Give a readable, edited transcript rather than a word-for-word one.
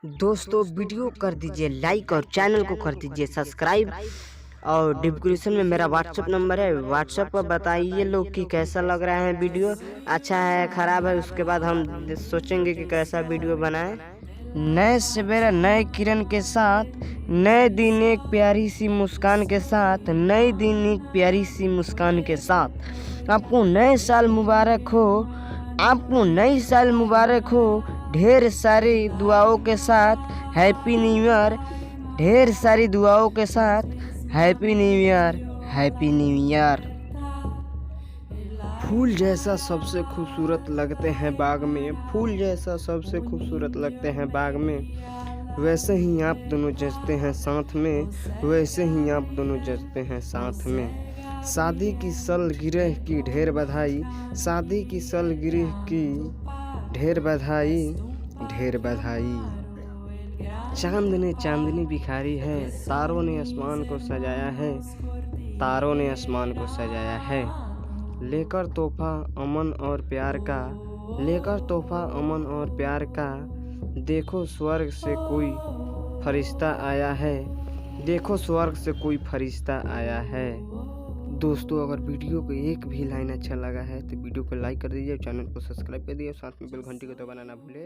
दोस्तों वीडियो कर दीजिए लाइक और चैनल को कर दीजिए सब्सक्राइब। और डिस्क्रिप्शन में मेरा व्हाट्सएप नंबर है, व्हाट्सएप पर बताइए लोग कि कैसा लग रहा है वीडियो, अच्छा है खराब है, उसके बाद हम सोचेंगे कि कैसा वीडियो बनाएं। नए सवेरा नए किरण के साथ, नए दिन एक प्यारी सी मुस्कान के साथ, नए दिन एक प्यारी सी मुस्कान के साथ आपको नए साल मुबारक हो, आपको नई साल मुबारक हो। ढेर सारी दुआओं के साथ हैप्पी न्यू ईयर, ढेर सारी दुआओं के साथ happy new year, happy new year. फूल जैसा सबसे खूबसूरत लगते हैं बाग में, फूल जैसा सबसे खूबसूरत लगते हैं बाग में, वैसे ही आप दोनों जचते हैं साथ में, वैसे ही आप दोनों जचते हैं साथ में। शादी की सालगिरह की ढेर बधाई, शादी की सालगिरह की ढेर बधाई, ढेर बधाई। चांद ने चांदनी बिखारी है, तारों ने आसमान को सजाया है, तारों ने आसमान को सजाया है। लेकर तोहफा अमन और प्यार का, लेकर तोहफा अमन और प्यार का, देखो स्वर्ग से कोई फरिश्ता आया है, देखो स्वर्ग से कोई फरिश्ता आया है। दोस्तों अगर वीडियो को एक भी लाइन अच्छा लगा है तो वीडियो को लाइक कर दीजिए, चैनल को सब्सक्राइब कर दीजिए, साथ में बेल घंटी को दबाना ना भूले।